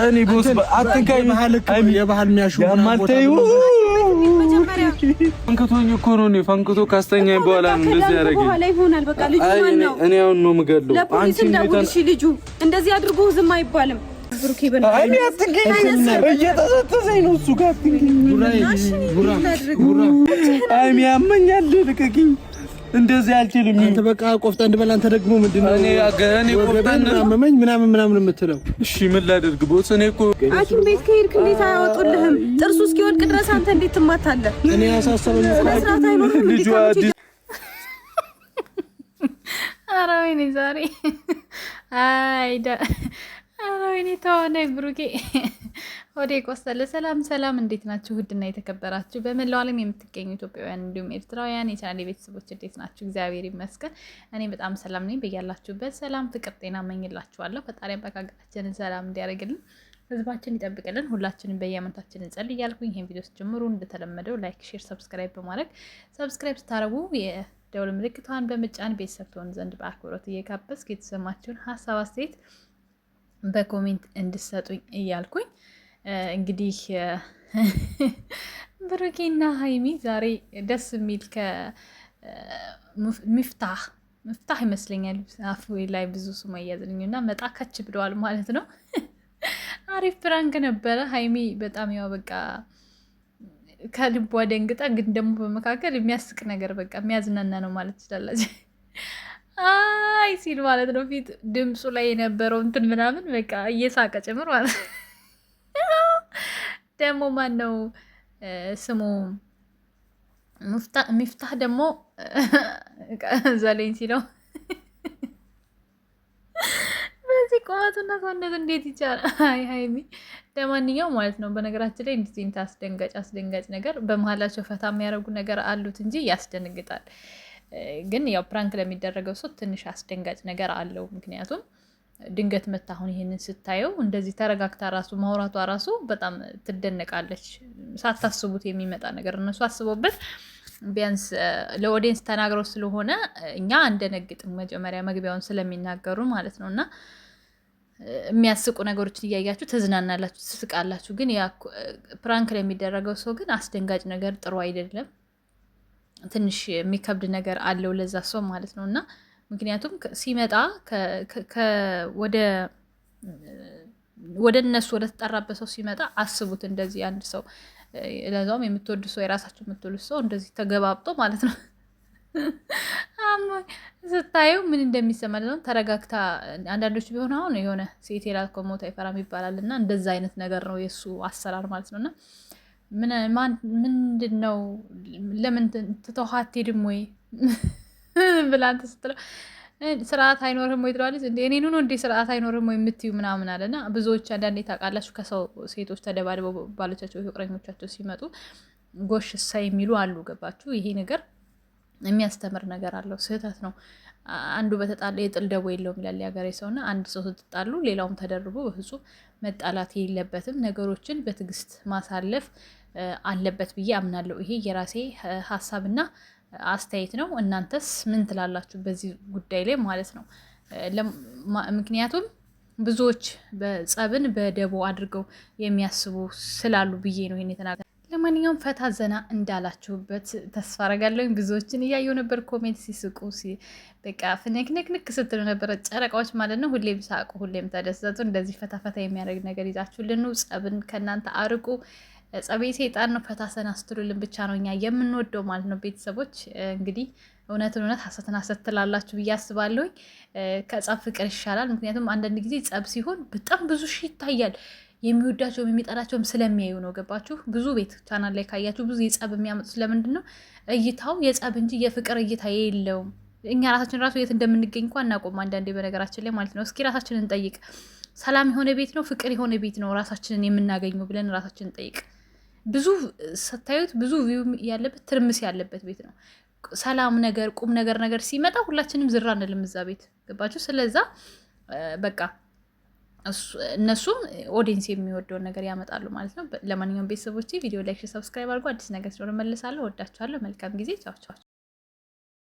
እኔ ቦስ አትንካኝ። የባህል የሚያሹ ያማልተዩ ፈንክቶኝ እኮ ነው። እኔ ፈንክቶ ካስተኛኝ በኋላ ነው እንደዚህ ያደረገኝ። በኋላ ይሆናል። በቃ ልጁ ማን ነው? እኔ አሁን ነው የምገድለው። ለፖሊስ እንደውልሽ። ልጁ እንደዚህ አድርጎ ዝም አይባልም። ብሩኬ በእናትህ እኔ አትንካኝ። እየተሰተሰኝ ነው እሱ ጋር አትንካኝ። አይሚ ያመኛል። ልቀቂኝ። እንደዚህ አልችልም። አንተ በቃ ቆፍጠን በል። አንተ ደግሞ ምንድነው እኔ ቆፍጠን አመመኝ ምናምን የምትለው? እሺ ምን ላድርግ ቦስ? እኔ እኮ ሐኪም ቤት ከሄድክ እንዴት አያወጡልህም? ጥርሱ እስኪወድቅ ድረስ አንተ እንዴት ትማታለህ? እኔ ያሳሰበኝ ስራት አይኖርም። ልጇ ኧረ ወይኔ ዛሬ አይዳ ኧረ ወይኔ ተዋናይ ብሩኬ ወደ ቆሰለ። ሰላም እንዴት ናችሁ? ውድና የተከበራችሁ በመላው ዓለም የምትገኙ ኢትዮጵያውያን እንዲሁም ኤርትራውያን የቻናሌ ቤተሰቦች እንዴት ናችሁ? እግዚአብሔር ይመስገን እኔ በጣም ሰላም ነኝ። በያላችሁበት ሰላም፣ ፍቅር፣ ጤና እመኝላችኋለሁ። ፈጣሪ አባካችንን ሰላም እንዲያደርግልን ህዝባችን ይጠብቅልን። ሁላችንም በየአመታችን እንጸልይ እያልኩኝ ይሄን ቪዲዮ ጀምሩ እንደተለመደው ላይክ፣ ሼር፣ ሰብስክራይብ በማድረግ ሰብስክራይብ ስታደርጉ የደወል ምልክቷን በመጫን ቤተሰብ ትሆኑ ዘንድ በአክብሮት እየጋበዝኩ የተሰማችሁን ሀሳብ አስተያየት በኮሜንት እንድሰጡኝ እያልኩኝ እንግዲህ ብሩኬና ሀይሚ ዛሬ ደስ የሚል ሚፍታህ ይመስለኛል አፉ ላይ ብዙ ስሙ እያዘልኝና መጣ ከች ብለዋል ማለት ነው። አሪፍ ፕራንክ ነበረ። ሀይሚ በጣም ያው በቃ ከልቧ ደንግጣ፣ ግን ደግሞ በመካከል የሚያስቅ ነገር በቃ የሚያዝናና ነው ማለት ትችላላችሁ። አይ ሲል ማለት ነው ፊት ድምፁ ላይ የነበረው እንትን ምናምን በቃ እየሳቀ ጭምር ማለት ነው። ደግሞ ማን ነው ስሙ? ሚፍታህ ደግሞ ዘለኝ ሲለው በዚህ ቁመቱና ሰውነቱ እንዴት ይቻላል? አይ ሀይሚ ለማንኛውም ማለት ነው በነገራችን ላይ እንደዚህ አስደንጋጭ ነገር በመሀላቸው ፈታ የሚያደርጉ ነገር አሉት እንጂ ያስደነግጣል። ግን ያው ፕራንክ ለሚደረገው ሰው ትንሽ አስደንጋጭ ነገር አለው። ምክንያቱም ድንገት መታ አሁን ይሄንን ስታየው እንደዚህ ተረጋግታ ራሱ ማውራቷ ራሱ በጣም ትደነቃለች። ሳታስቡት የሚመጣ ነገር እነሱ አስቦበት ቢያንስ ለኦዲየንስ ተናግረው ስለሆነ እኛ እንደነግጥም መጀመሪያ መግቢያውን ስለሚናገሩ ማለት ነው። እና የሚያስቁ ነገሮችን እያያችሁ ተዝናናላችሁ፣ ትስቃላችሁ። ግን ያ ፕራንክ ለሚደረገው ሰው ግን አስደንጋጭ ነገር ጥሩ አይደለም። ትንሽ የሚከብድ ነገር አለው ለዛ ሰው ማለት ነው። እና ምክንያቱም ሲመጣ ወደ እነሱ ወደ ተጠራበት ሰው ሲመጣ አስቡት። እንደዚህ አንድ ሰው ለዛውም የምትወዱ ሰው የራሳቸው የምትወዱ ሰው እንደዚህ ተገባብጦ ማለት ነው ስታየው ምን እንደሚሰማ ነው። ተረጋግታ አንዳንዶች ቢሆን አሁን የሆነ ሴት የላከው ሞት አይፈራም ይባላል እና እንደዛ አይነት ነገር ነው የእሱ አሰራር ማለት ነው። እና ምንድን ነው ለምን ትተኸው አትሄድም ወይ ብላ እንትን ስትለው ስርዓት አይኖርም ወይ ትለዋለች። እኔን ሆኖ እንዴ ስርዓት አይኖርም ወይ የምትዩ ምናምን አለና ብዙዎች አንዳንዴ ታውቃላችሁ ከሰው ሴቶች ተደባድበው ባሎቻቸው ፍቅረኞቻቸው ሲመጡ ጎሽ እሰይ የሚሉ አሉ። ገባችሁ? ይሄ ነገር የሚያስተምር ነገር አለው። ስህተት ነው። አንዱ በተጣለ የጥል ደቦ የለውም ይላል የሀገሬ ሰውና፣ አንድ ሰው ስትጣሉ ሌላውም ተደርቦ በፍጹም መጣላት የለበትም። ነገሮችን በትዕግስት ማሳለፍ አለበት ብዬ አምናለሁ። ይሄ የራሴ ሀሳብና አስተያየት ነው። እናንተስ ምን ትላላችሁ በዚህ ጉዳይ ላይ ማለት ነው? ምክንያቱም ብዙዎች በጸብን በደቦ አድርገው የሚያስቡ ስላሉ ብዬ ነው ይሄን የተናገርኩት። ለማንኛውም ፈታ ዘና እንዳላችሁበት ተስፋ አደርጋለሁ። ብዙዎችን እያየሁ ነበር ኮሜንት ሲስቁ በቃ ፍንክንክንክ ስትሉ ነበረ። ጨረቃዎች ማለት ነው። ሁሌም ሳቁ፣ ሁሌም ተደሰቱ። እንደዚህ ፈታ ፈታ የሚያደርግ ነገር ይዛችሁልን ጸብን ከእናንተ አርቁ። ጸቤ ሰይጣን ነው። ፈታ ሰና ስትሉልን ብቻ ነው እኛ የምንወደው ማለት ነው። ቤተሰቦች እንግዲህ እውነትን ሐሰትን ሐሰት ትላላችሁ ብዬ አስባለሁኝ። ከጸብ ፍቅር ይሻላል። ምክንያቱም አንዳንድ ጊዜ ጸብ ሲሆን በጣም ብዙ ሺህ ይታያል። የሚወዳቸውም የሚጠላቸውም ስለሚያዩ ነው። ገባችሁ? ብዙ ቤት ቻናል ላይ ካያችሁ ብዙ የጸብ የሚያመጡ ስለምንድን ነው? እይታው የጸብ እንጂ የፍቅር እይታ የለውም። እኛ ራሳችን ራሱ የት እንደምንገኝ እንኳን እናቆም አንዳንዴ በነገራችን ላይ ማለት ነው። እስኪ ራሳችንን እንጠይቅ። ሰላም የሆነ ቤት ነው ፍቅር የሆነ ቤት ነው ራሳችንን የምናገኘው ብለን ራሳችንን እንጠይቅ። ብዙ ስታዩት ብዙ ቪው ያለበት ትርምስ ያለበት ቤት ነው። ሰላም ነገር ቁም ነገር ሲመጣ ሁላችንም ዝራ እንልም እዛ ቤት። ገባችሁ? ስለዛ በቃ እነሱም ኦዲየንስ የሚወደውን ነገር ያመጣሉ ማለት ነው። ለማንኛውም ቤተሰቦች ቪዲዮ ላይክ፣ ሰብስክራይብ አድርጎ አዲስ ነገር ሲኖር እመልሳለሁ። ወዳችኋለሁ። መልካም ጊዜ። ቻው ቻው።